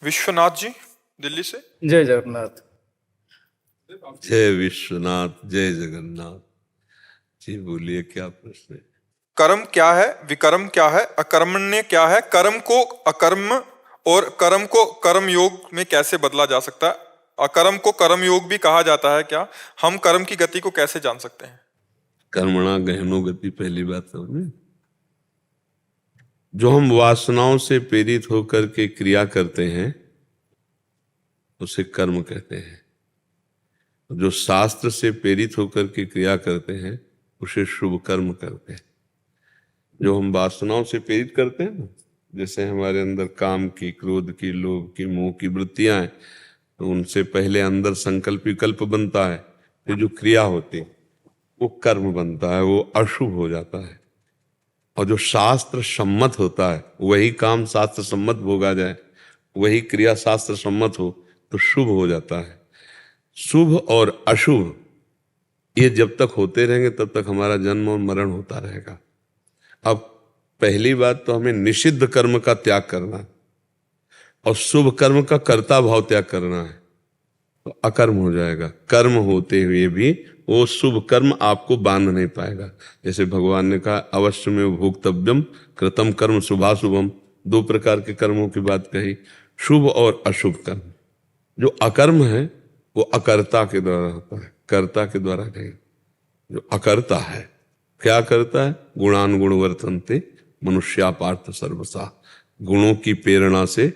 विश्वनाथ जी दिल्ली से। जय जगन्नाथ। जय विश्वनाथ, जय जगन्नाथ जी। बोलिए, क्या प्रश्न है? कर्म क्या है, विकर्म क्या है, अकर्मण्य क्या है, कर्म को अकर्म और कर्म को कर्म योग में कैसे बदला जा सकता है, अकर्म को कर्म योग भी कहा जाता है क्या, हम कर्म की गति को कैसे जान सकते हैं? कर्मणा गहनो गति, पहली बात समझे। जो हम वासनाओं से प्रेरित होकर के क्रिया करते हैं उसे कर्म कहते हैं। जो शास्त्र से प्रेरित होकर के क्रिया करते हैं उसे शुभ कर्म करते हैं। जो हम वासनाओं से प्रेरित करते हैं ना, जैसे हमारे अंदर काम की, क्रोध की, लोभ की, मोह की वृत्तियां हैं, तो उनसे पहले अंदर संकल्प विकल्प बनता है, फिर जो क्रिया होती है वो कर्म बनता है, वो अशुभ हो जाता है। और जो शास्त्र सम्मत होता है वही काम शास्त्र सम्मत भोगा जाए, वही क्रिया शास्त्र सम्मत हो तो शुभ हो जाता है। शुभ और अशुभ ये जब तक होते रहेंगे तब तक हमारा जन्म और मरण होता रहेगा। अब पहली बात तो हमें निषिद्ध कर्म का त्याग करना है और शुभ कर्म का कर्ता भाव त्याग करना है, तो अकर्म हो जाएगा। कर्म होते हुए भी वो शुभ कर्म आपको बांध नहीं पाएगा। जैसे भगवान ने कहा अवश्य में भोक्तव्यम कृतम कर्म शुभाशुभम, दो प्रकार के कर्मों की बात कही, शुभ और अशुभ कर्म। जो अकर्म है वो अकर्ता के द्वारा होता है, कर्ता के द्वारा नहीं। जो अकर्ता है क्या करता है? गुणान गुणवर्तन्ते मनुष्या पार्थ सर्वसा। गुणों की प्रेरणा से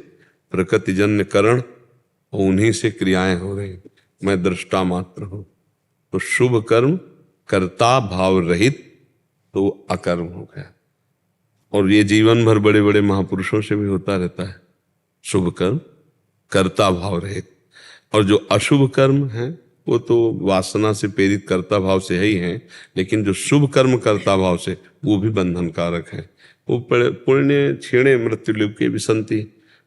प्रकृतिजन्य करण और उन्हीं से क्रियाएं हो रही, मैं दृष्टा मात्र हूं। तो शुभ कर्म कर्ता भाव रहित तो अकर्म हो गया। और ये जीवन भर बड़े बड़े महापुरुषों से भी होता रहता है, शुभ कर्म कर्ता भाव रहित। और जो अशुभ कर्म है वो तो वासना से प्रेरित कर्ता भाव से ही हैं, लेकिन जो शुभ कर्म कर्ता भाव से वो भी बंधनकारक है। वो पुण्य क्षीणे मृत्यु लोके विसंति,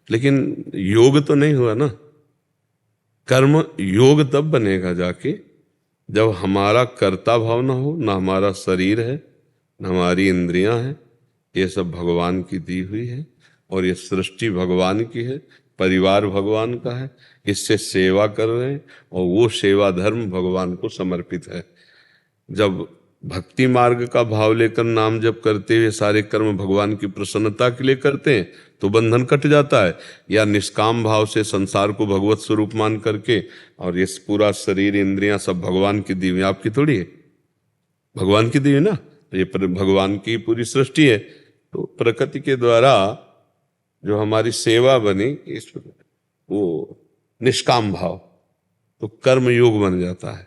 लेकिन योग तो नहीं हुआ ना। कर्म योग तब बनेगा जाके जब हमारा कर्ता भाव ना हो, ना हमारा शरीर है, ना हमारी इंद्रियां हैं। ये सब भगवान की दी हुई है और ये सृष्टि भगवान की है, परिवार भगवान का है, इससे सेवा कर रहे हैं और वो सेवा धर्म भगवान को समर्पित है। जब भक्ति मार्ग का भाव लेकर नाम जप करते हुए सारे कर्म भगवान की प्रसन्नता के लिए करते हैं तो बंधन कट जाता है। या निष्काम भाव से संसार को भगवत स्वरूप मान करके, और ये पूरा शरीर इंद्रियां सब भगवान की दी हुई, आपकी थोड़ी है, भगवान की दी हुई ना। ये भगवान की पूरी सृष्टि है, तो प्रकृति के द्वारा जो हमारी सेवा बनी इस वो निष्काम भाव, तो कर्म योग बन जाता है।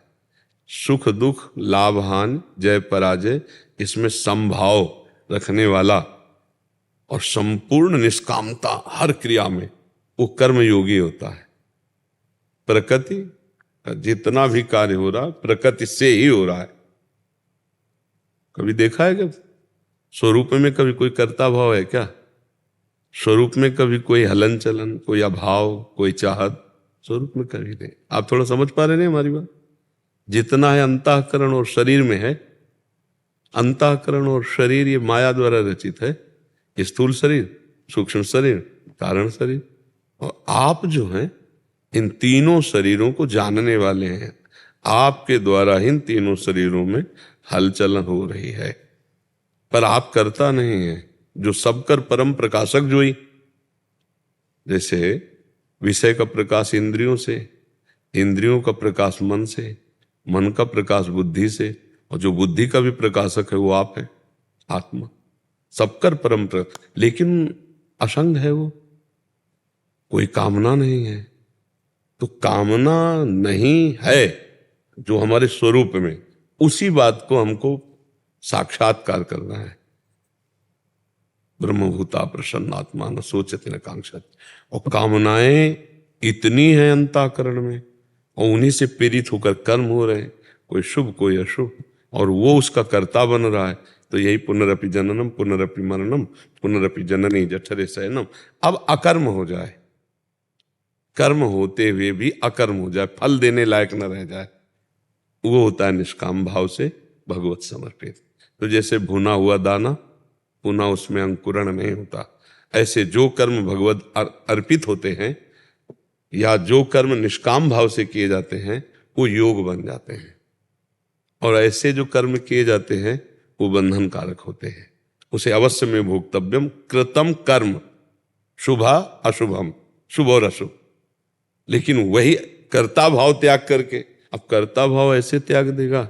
सुख दुख लाभ हानि जय पराजय इसमें समभाव रखने वाला और संपूर्ण निष्कामता हर क्रिया में, वो कर्म योगी होता है। प्रकृति का जितना भी कार्य हो रहा है प्रकृति से ही हो रहा है। कभी देखा है क्या स्वरूप में कभी कोई कर्ता भाव है क्या? स्वरूप में कभी कोई हलन चलन, कोई अभाव, कोई चाहत, स्वरूप में कभी नहीं। आप थोड़ा समझ पा रहे नहीं हमारी बात? जितना है अंतःकरण और शरीर में है। अंतःकरण और शरीर ये माया द्वारा रचित है, स्थूल शरीर, सूक्ष्म शरीर, कारण शरीर। और आप जो हैं इन तीनों शरीरों को जानने वाले हैं। आपके द्वारा इन तीनों शरीरों में हलचलन हो रही है, पर आप करता नहीं है। जो सबकर परम प्रकाशक जो ही, जैसे विषय का प्रकाश इंद्रियों से, इंद्रियों का प्रकाश मन से, मन का प्रकाश बुद्धि से, और जो बुद्धि का भी प्रकाशक है वो आप है, आत्मा। सबकर परम प्रकाश, लेकिन असंग है वो, कोई कामना नहीं है। तो कामना नहीं है जो हमारे स्वरूप में, उसी बात को हमको साक्षात्कार करना है। ब्रह्मभूता प्रसन्नात्मा न सोचते न कांक्षत। और कामनाएं इतनी हैं अंतःकरण में और उन्हीं से प्रेरित होकर कर्म हो रहे हैं, कोई शुभ कोई अशुभ, और वो उसका कर्ता बन रहा है। तो यही पुनरपि जननम पुनरपि मरणम पुनरपि जननी जठरे शयनम। अब अकर्म हो जाए, कर्म होते हुए भी अकर्म हो जाए, फल देने लायक न रह जाए, वो होता है निष्काम भाव से भगवत समर्पित। तो जैसे भुना हुआ दाना पुनः उसमें अंकुरण नहीं होता, ऐसे जो कर्म भगवत अर्पित होते हैं या जो कर्म निष्काम भाव से किए जाते हैं वो योग बन जाते हैं, और ऐसे जो कर्म किए जाते हैं वो बंधन कारक होते हैं। उसे अवश्य में भोक्तव्यम कृतम कर्म शुभा अशुभम, शुभ और अशुभ। लेकिन वही कर्ता भाव त्याग करके, अब कर्ता भाव ऐसे त्याग देगा,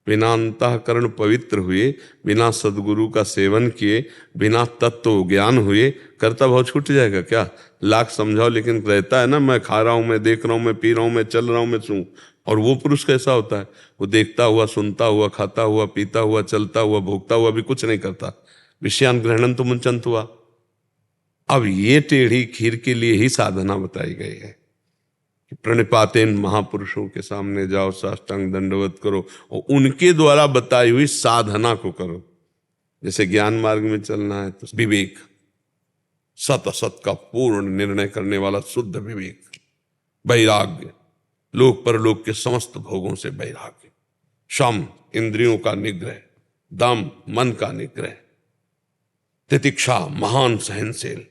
बिना अंतःकरण पवित्र हुए, बिना सदगुरु का सेवन किए, बिना तत्व ज्ञान हुए कर्ता भाव छूट जाएगा क्या? लाख समझाओ लेकिन रहता है ना, मैं खा रहा हूं, मैं देख रहा हूं, मैं पी रहा हूं, मैं चल रहा हूं, मैं सू। और वो पुरुष कैसा होता है? वो देखता हुआ, सुनता हुआ, खाता हुआ, पीता हुआ, चलता हुआ, भोगता हुआ भी कुछ नहीं करता। विषयान ग्रहणन तो मुंचंत हुआ। अब ये टेढ़ी खीर के लिए ही साधना बताई गई है। प्रणिपातेन महापुरुषों के सामने जाओ, साष्टांग दंडवत करो और उनके द्वारा बताई हुई साधना को करो। जैसे ज्ञान मार्ग में चलना है तो विवेक, सत असत का पूर्ण निर्णय करने वाला शुद्ध विवेक, वैराग्य, लोक परलोक के समस्त भोगों से वैराग्य, शम इंद्रियों का निग्रह, दम मन का निग्रह, तितिक्षा महान सहनशील,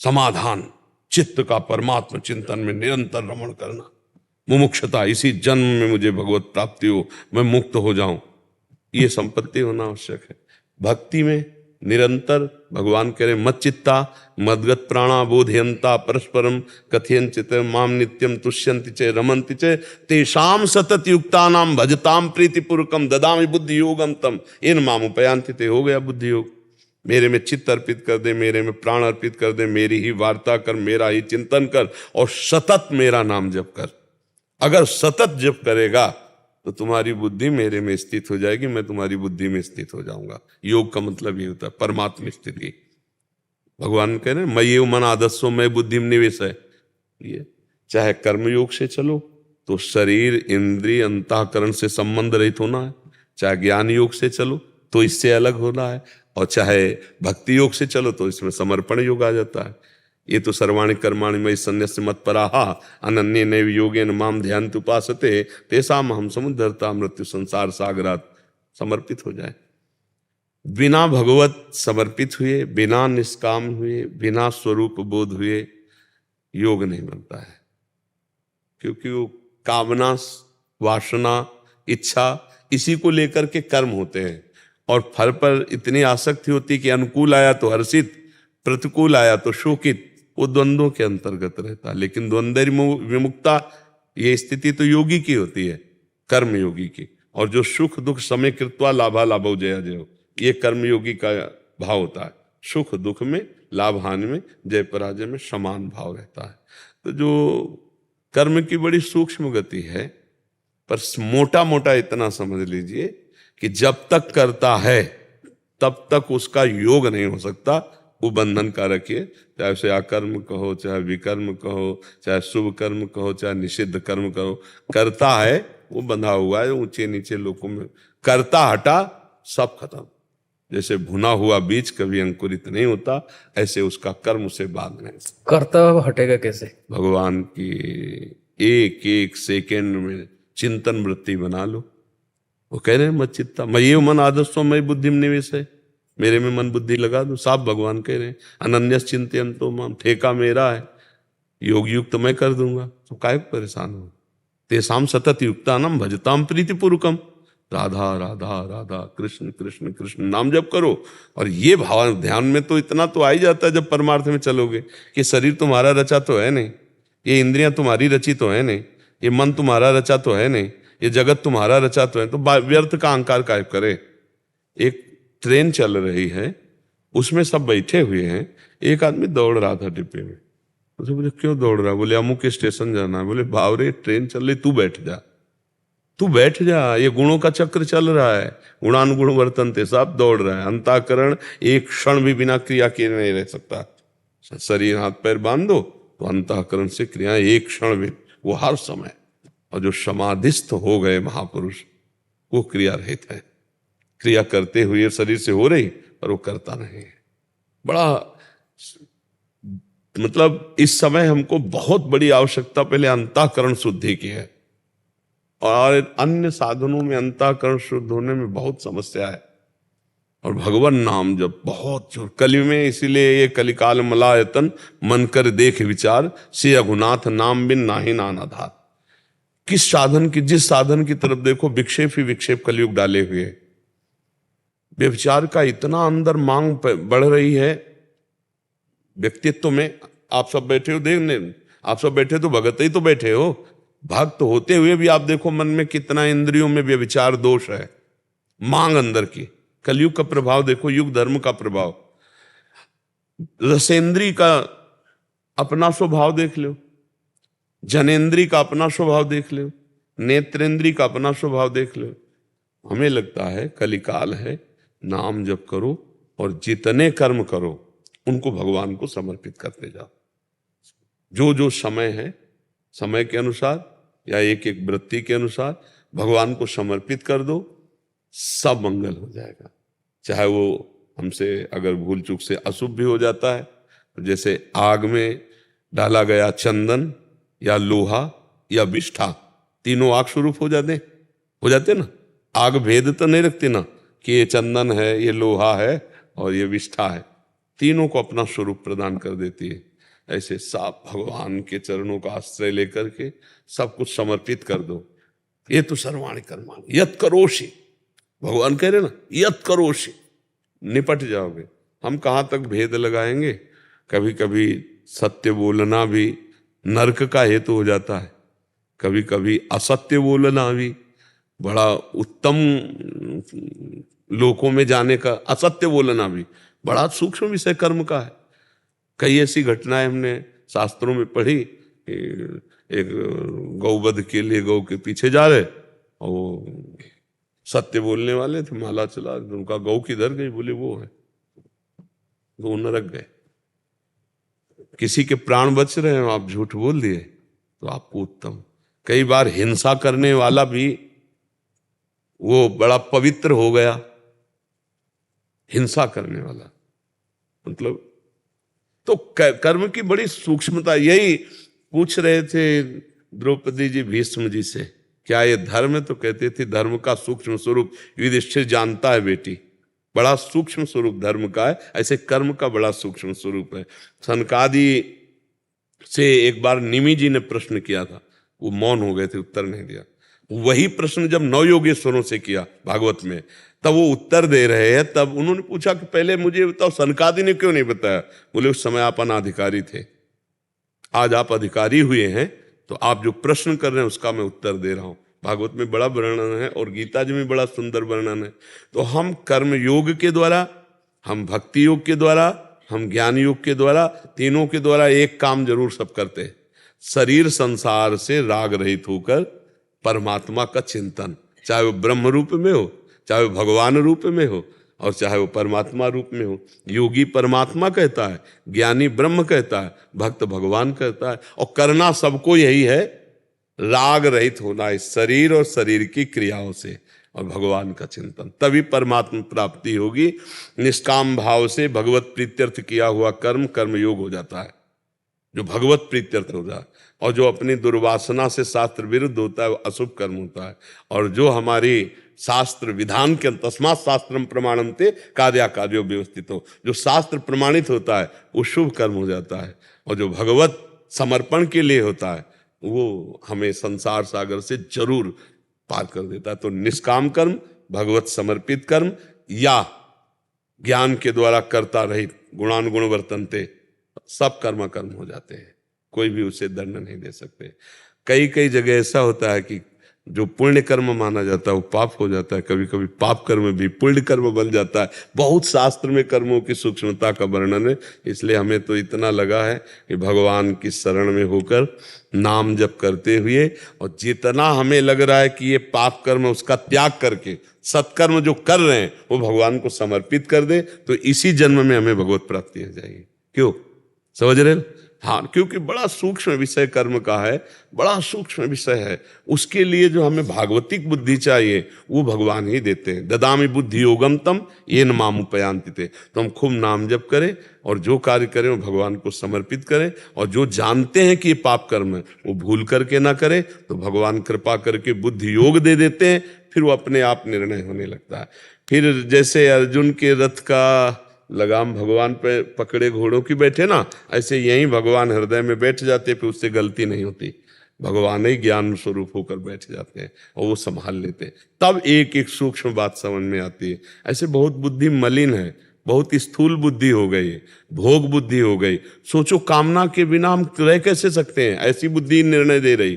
समाधान चित्त का परमात्मा चिंतन में निरंतर रमण करना, मुमुक्षता इसी जन्म में मुझे भगवत प्राप्ति हो, मैं मुक्त हो जाऊं, ये संपत्ति होना आवश्यक है। भक्ति में निरंतर भगवान कह रहे मच्चित्ता मदगत प्राणा बोधयंता परस्परम कथयंचित माम नित्यम तुष्यंति च रमन्ति च तेषाम सतत युक्तानाम भजताम प्रीतिपूर्वकम ददामि बुद्धि योगम तम इन माम उपयांति ते। हो गया बुद्धि योग। मेरे में चित्त अर्पित कर दे, मेरे में प्राण अर्पित कर दे, मेरी ही वार्ता कर, मेरा ही चिंतन कर और सतत मेरा नाम जप कर। अगर सतत जप करेगा तो तुम्हारी बुद्धि मेरे में स्थित हो जाएगी, मैं तुम्हारी बुद्धि में स्थित हो जाऊंगा। योग का मतलब ये होता है परमात्म स्थिति। भगवान कह रहे मय्येव मन आदस्सो मैं बुद्धिम निवेश है। ये चाहे कर्म योग से चलो तो शरीर इंद्रिय अंतःकरण से संबंध रहित होना है, चाहे ज्ञान योग से चलो तो इससे अलग होना है, और चाहे भक्ति योग से चलो तो इसमें समर्पण योग आ जाता है। ये तो सर्वाणि कर्माणि मयि सन्न्यस्य मत्पराः अनन्ये नैव योगेन माम ध्यानत उपासते तेषाम् अहं समुद्धरता मृत्यु संसार सागरात। समर्पित हो जाए। बिना भगवत समर्पित हुए, बिना निष्काम हुए, बिना स्वरूप बोध हुए योग नहीं बनता है, क्योंकि वो कामना, वासना, इच्छा इसी को लेकर के कर्म होते हैं, और फल पर इतनी आसक्ति होती कि अनुकूल आया तो हर्षित, प्रतिकूल आया तो शोकित, वो द्वंद्वों के अंतर्गत रहता है। लेकिन द्वंद्व विमुक्ता ये स्थिति तो योगी की होती है, कर्म योगी की। और जो सुख दुख समय कृत्वा लाभा लाभो जया जयो, ये कर्म योगी का भाव होता है। सुख दुख में, लाभ हानि में, जय पराजय में समान भाव रहता है। तो जो कर्म की बड़ी सूक्ष्म गति है, पर मोटा मोटा इतना समझ लीजिए कि जब तक करता है तब तक उसका योग नहीं हो सकता, वो बंधन कारक है। चाहे उसे अकर्म कहो, चाहे विकर्म कहो, चाहे शुभ कर्म कहो, चाहे निषिद्ध कर्म कहो, करता है वो बंधा हुआ है ऊंचे नीचे लोकों में। करता हटा सब खत्म। जैसे भुना हुआ बीज कभी अंकुरित नहीं होता, ऐसे उसका कर्म उसे बांध नहीं। करता हटेगा कैसे? भगवान की एक एक सेकेंड में चिंतन वृत्ति बना लो। वो कह रहे हैं मच्चित्ता मय्येव मन आदस्सो मयि बुद्धिम निवेश है, मेरे में मन बुद्धि लगा दो। साफ भगवान कह रहे हैं अनन्यस चिंतयन्तो माम, ठेका मेरा है, योग युक्त मैं कर दूंगा, तो काहे परेशान हो। तेषाम सतत युक्तानाम भजताम प्रीतिपूर्वकम, राधा राधा राधा कृष्ण कृष्ण कृष्ण नाम जप करो। और ये भाव ध्यान में तो इतना तो आ ही जाता है जब परमार्थ में चलोगे कि शरीर तुम्हारा रचा तो है नहीं, ये इंद्रियां तुम्हारी रची तो है नहीं, ये मन तुम्हारा रचा तो है नहीं, ये जगत तुम्हारा रचा तो है, तो व्यर्थ का अहंकार काहे करे। एक ट्रेन चल रही है, उसमें सब बैठे हुए हैं, एक आदमी दौड़ रहा था डिब्बे में। उसे बोले क्यों दौड़ रहा है? बोले अमुक स्टेशन जाना है। बोले बावरे ट्रेन चल रही, तू बैठ जा, तू बैठ जा, ये गुणों का चक्र चल रहा है, गुणानुगुण वर्तनते, सब दौड़ रहा है। अंतःकरण एक क्षण भी बिना क्रिया किए नहीं रह सकता। शरीर हाथ पैर बांध दो तो अंतःकरण से क्रियाएं एक क्षण भी, वो हर समय। और जो समाधिस्थ हो गए महापुरुष, वो क्रिया रहित है, क्रिया करते हुए शरीर से हो रही पर वो करता नहीं है। बड़ा मतलब इस समय हमको बहुत बड़ी आवश्यकता पहले अंतःकरण शुद्धि की है, और अन्य साधनों में अंतःकरण शुद्ध होने में बहुत समस्या है। और भगवान नाम जब बहुत जोर कलि में, इसीलिए ये कलिकाल मलायतन मन कर देख विचार से रघुनाथ नाम बिन नाहि नानाधार। किस साधन की, जिस साधन की तरफ देखो विक्षेप ही विक्षेप कलयुग डाले हुए है। व्यभिचार का इतना अंदर मांग बढ़ रही है व्यक्तित्व में। आप सब बैठे हो देखने, आप सब बैठे तो भगत ही तो बैठे हो, भक्त होते हुए भी आप देखो मन में कितना इंद्रियों में व्यभिचार दोष है, मांग अंदर की। कलयुग का प्रभाव देखो, युग धर्म का प्रभाव। रसेंद्री का अपना स्वभाव देख लो, जनेन्द्री का अपना स्वभाव देख लो, नेत्रेंद्री का अपना स्वभाव देख लो। हमें लगता है कलिकाल है, नाम जप करो और जितने कर्म करो उनको भगवान को समर्पित करते जाओ। जो जो समय है, समय के अनुसार या एक एक वृत्ति के अनुसार भगवान को समर्पित कर दो, सब मंगल हो जाएगा। चाहे वो हमसे अगर भूल चूक से अशुभ भी हो जाता है, तो जैसे आग में डाला गया चंदन या लोहा या विष्ठा, तीनों आग स्वरूप हो जाते ना। आग भेद तो नहीं रखती ना कि ये चंदन है, ये लोहा है और ये विष्ठा है, तीनों को अपना स्वरूप प्रदान कर देती है। ऐसे साफ भगवान के चरणों का आश्रय लेकर के सब कुछ समर्पित कर दो। ये तो सर्वाणि कर्माणि यत् करोषि, भगवान कह रहे ना यत् करोषि, निपट जाओगे। हम कहाँ तक भेद लगाएंगे। कभी कभी सत्य बोलना भी नरक का हेतु हो जाता है, कभी कभी असत्य बोलना भी बड़ा उत्तम लोकों में जाने का, असत्य बोलना भी बड़ा सूक्ष्म विषय कर्म का है। कई ऐसी घटनाएं हमने शास्त्रों में पढ़ी। एक गौवध के लिए गौ के पीछे जा रहे और वो सत्य बोलने वाले थे, माला चला, उनका गौ किधर गई, बोले वो है, वो नरक गए। किसी के प्राण बच रहे हैं, आप झूठ बोल दिए तो आपको उत्तम। कई बार हिंसा करने वाला भी वो बड़ा पवित्र हो गया, हिंसा करने वाला मतलब। तो कर्म की बड़ी सूक्ष्मता। यही पूछ रहे थे द्रौपदी जी भीष्म जी से, क्या ये धर्म है? तो कहते थे धर्म का सूक्ष्म स्वरूप युधिष्ठिर जानता है बेटी, बड़ा सूक्ष्म स्वरूप धर्म का है, ऐसे कर्म का बड़ा सूक्ष्म स्वरूप है। सनकादि से एक बार निमि जी ने प्रश्न किया था, वो मौन हो गए थे, उत्तर नहीं दिया। वही प्रश्न जब नवयोगेश्वरों से किया भागवत में, तब वो उत्तर दे रहे हैं। तब उन्होंने पूछा कि पहले मुझे बताओ सनकादि ने क्यों नहीं बताया? बोले उस समय आप अनाधिकारी थे, आज आप अधिकारी हुए हैं, तो आप जो प्रश्न कर रहे हैं उसका मैं उत्तर दे रहा हूं। भागवत में बड़ा वर्णन है और गीता जी में बड़ा सुंदर वर्णन है। तो हम कर्म योग के द्वारा, हम भक्ति योग के द्वारा, हम ज्ञान योग के द्वारा, तीनों के द्वारा एक काम जरूर सब करते हैं, शरीर संसार से राग रहित होकर परमात्मा का चिंतन, चाहे वो ब्रह्म रूप में हो, चाहे वो भगवान रूप में हो, और चाहे वो परमात्मा रूप में हो। योगी परमात्मा कहता है, ज्ञानी ब्रह्म कहता है, भक्त भगवान कहता है। और करना सबको यही है, राग रहित होना इस शरीर और शरीर की क्रियाओं से, और भगवान का चिंतन, तभी परमात्मा प्राप्ति होगी। निष्काम भाव से भगवत प्रीत्यर्थ किया हुआ कर्म कर्मयोग हो जाता है, जो भगवत प्रीत्यर्थ हो जाए। और जो अपनी दुर्वासना से शास्त्र विरुद्ध होता है वो अशुभ कर्म होता है। और जो हमारी शास्त्र विधान के तस्मात् शास्त्रम प्रमाणन्ते कार्याकार्यो व्यवस्थितो, जो शास्त्र प्रमाणित होता है वो शुभ कर्म हो जाता है। और जो भगवत समर्पण के लिए होता है वो हमें संसार सागर से जरूर पार कर देता है। तो निष्काम कर्म, भगवत समर्पित कर्म, या ज्ञान के द्वारा कर्ता रहित गुणानुगुण वर्तनते, सब कर्म कर्म हो जाते हैं, कोई भी उसे दंड नहीं दे सकते। कई कई जगह ऐसा होता है कि जो पुण्य कर्म माना जाता है वो पाप हो जाता है, कभी कभी पाप कर्म भी पुण्य कर्म बन जाता है। बहुत शास्त्र में कर्मों की सूक्ष्मता का वर्णन है। इसलिए हमें तो इतना लगा है कि भगवान की शरण में होकर नाम जप करते हुए, और जितना हमें लग रहा है कि ये पाप कर्म है उसका त्याग करके सत्कर्म जो कर रहे हैं वो भगवान को समर्पित कर दे, तो इसी जन्म में हमें भगवत प्राप्ति हो जाएगी। क्यों? समझ रहे हैं? हाँ, क्योंकि बड़ा सूक्ष्म विषय कर्म का है, बड़ा सूक्ष्म विषय है। उसके लिए जो हमें भागवतिक बुद्धि चाहिए वो भगवान ही देते हैं। ददामि बुद्धि योगम तम येन माम उपयान्ति ते। तो हम खूब नाम जप करें और जो कार्य करें वो भगवान को समर्पित करें, और जो जानते हैं कि ये पाप कर्म है वो भूल करके ना करें, तो भगवान कृपा करके बुद्धि योग दे देते हैं, फिर वो अपने आप निर्णय होने लगता है। फिर जैसे अर्जुन के रथ का लगाम भगवान पे पकड़े घोड़ों की बैठे ना, ऐसे यही भगवान हृदय में बैठ जाते, फिर उससे गलती नहीं होती। भगवान ही ज्ञान स्वरूप होकर बैठ जाते हैं और वो संभाल लेते हैं। तब एक एक सूक्ष्म बात समझ में आती है। ऐसे बहुत बुद्धि मलिन है, बहुत स्थूल बुद्धि हो गई, भोग बुद्धि हो गई। सोचो कामना के बिना हम रह कैसे सकते हैं, ऐसी बुद्धि निर्णय दे रही।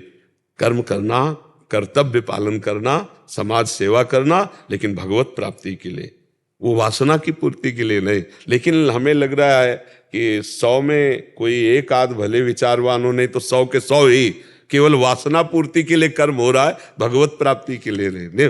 कर्म करना, कर्तव्य पालन करना, समाज सेवा करना, लेकिन भगवत प्राप्ति के लिए, वो वासना की पूर्ति के लिए नहीं। लेकिन हमें लग रहा है कि 100 में कोई एक आध भले विचारवान हो, नहीं तो 100 के 100 ही केवल वासना पूर्ति के लिए कर्म हो रहा है, भगवत प्राप्ति के लिए नहीं।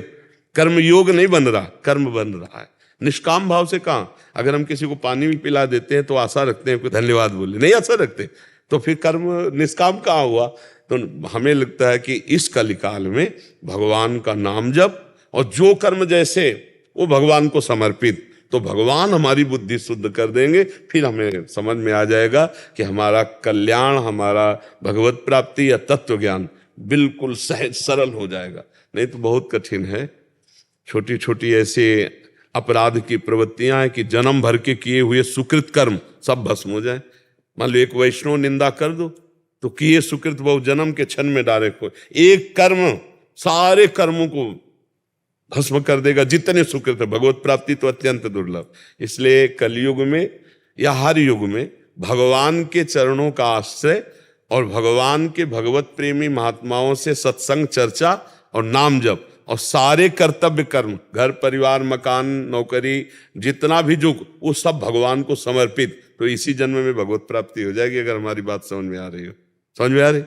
कर्म योग नहीं बन रहा, कर्म बन रहा है। निष्काम भाव से कहाँ, अगर हम किसी को पानी भी पिला देते हैं तो आशा रखते हैं कोई धन्यवाद बोले, नहीं आशा रखते, तो फिर कर्म निष्काम कहाँ हुआ। तो हमें लगता है कि इस कलिकाल में भगवान का नाम जप और जो कर्म जैसे वो भगवान को समर्पित, तो भगवान हमारी बुद्धि शुद्ध कर देंगे। फिर हमें समझ में आ जाएगा कि हमारा कल्याण, हमारा भगवत प्राप्ति या तत्व ज्ञान बिल्कुल सहज सरल हो जाएगा। नहीं तो बहुत कठिन है। छोटी छोटी ऐसे अपराध की प्रवृत्तियां हैं कि जन्म भर के किए हुए सुकृत कर्म सब भस्म हो जाए। मान लो एक वैष्णव निंदा कर दो तो किए सुकृत बहु जन्म के क्षण में डायरेक्ट हो। एक कर्म सारे कर्मों को भस्म कर देगा, जितने सुकृत है। भगवत प्राप्ति तो अत्यंत दुर्लभ। इसलिए कलयुग में या हर युग में भगवान के चरणों का आश्रय और भगवान के भगवत प्रेमी महात्माओं से सत्संग, चर्चा और नाम जप और सारे कर्तव्य कर्म, घर परिवार मकान नौकरी जितना भी जो, वो सब भगवान को समर्पित, तो इसी जन्म में भगवत प्राप्ति हो जाएगी। अगर हमारी बात समझ में आ रही हो, समझ में आ रही?